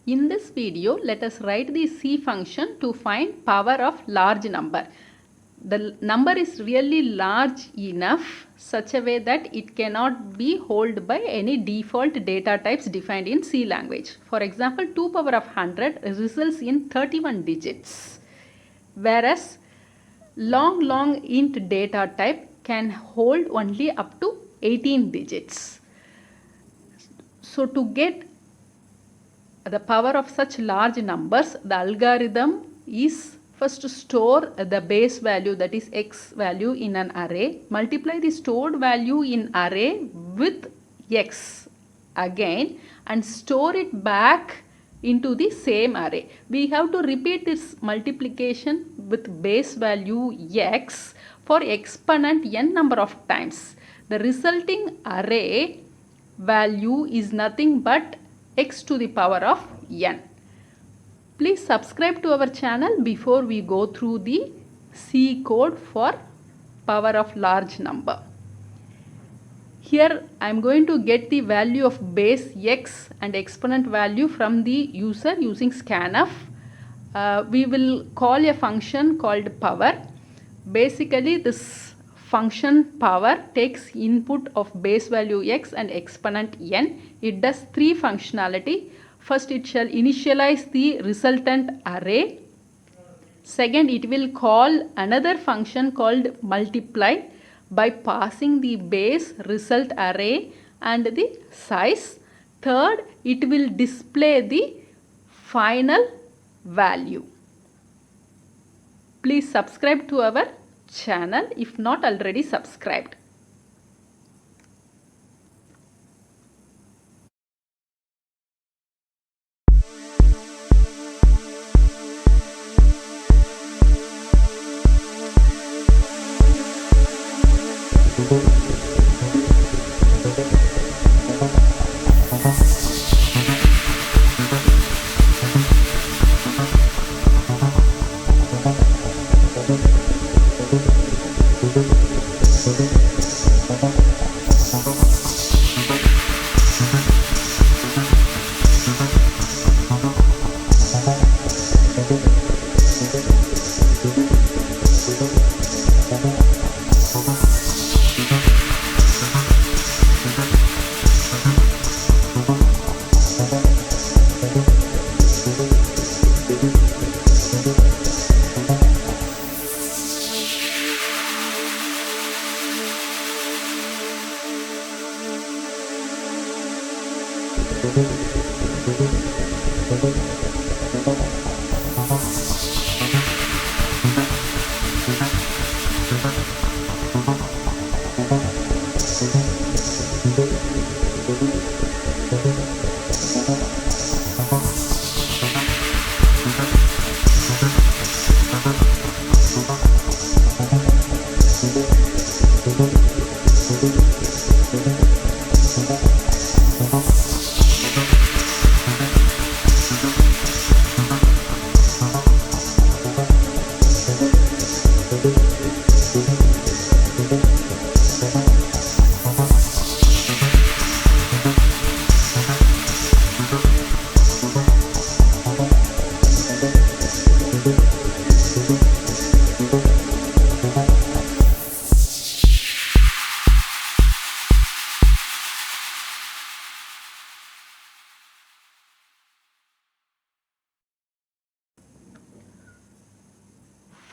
In this video, let us write the C function to find power of large number. The number is really large enough such a way that it cannot be held by any default data types defined in C language. For example, 2 power of 100 results in 31 digits, whereas long int data type can hold only up to 18 digits. So to get the power of such large numbers, the algorithm is first to store the base value, that is x value, in an array, multiply the stored value in array with x again and store it back into the same array. We have to repeat this multiplication with base value x for exponent n number of times. The resulting array value is nothing but x to the power of n. Please subscribe to our channel before we go through the C code for power of large number. Here I am going to get the value of base x and exponent value from the user using scanf. We will call a function called power. Basically this function power takes input of base value x and exponent n. It does three functionality. First, it shall initialize the resultant array. Second, it will call another function called multiply by passing the base, result array and the size. Third, it will display the final value. Please subscribe to our channel if not already subscribed.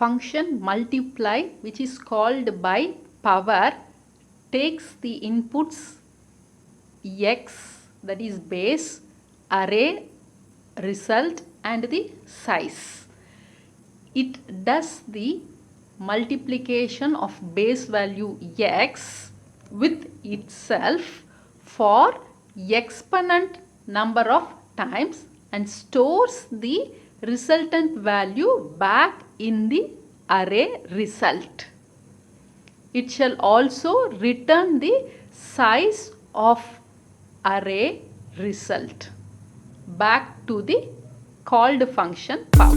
Function multiply, which is called by power, takes the inputs x, that is base, array, result and the size. It does the multiplication of base value x with itself for exponent number of times and stores the resultant value back in the array result. It shall also return the size of array result back to the called function power.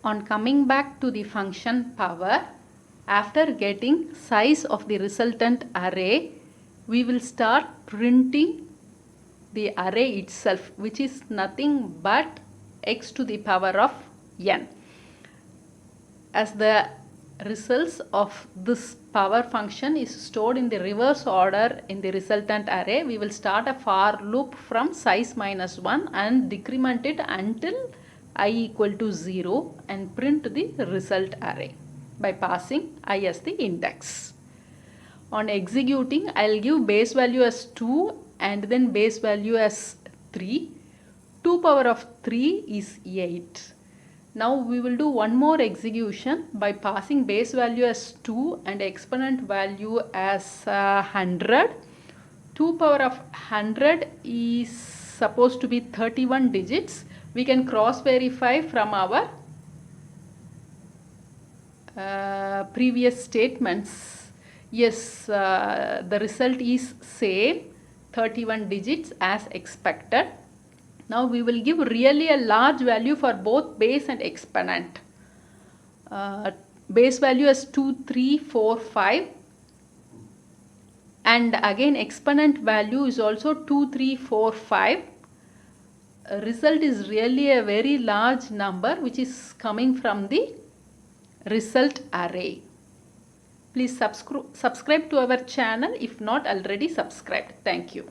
On coming back to the function power, after getting size of the resultant array, we will start printing the array itself, which is nothing but x to the power of n. As the results of this power function is stored in the reverse order in the resultant array, we will start a for loop from size minus 1 and decrement it until I equal to 0 and print the result array by passing I as the index. On executing, I will give base value as 2 and then base value as 3. 2 power of 3 is 8. Now we will do one more execution by passing base value as 2 and exponent value as 100. 2 power of 100 is supposed to be 31 digits. We can cross verify from our previous statements. Yes, the result is same, 31 digits as expected. Now we will give really a large value for both base and exponent. Base value as 2, 3, 4, 5 and again exponent value is also 2, 3, 4, 5. Result is really a very large number which is coming from the result array. Please subscribe to our channel if not already subscribed. Thank you.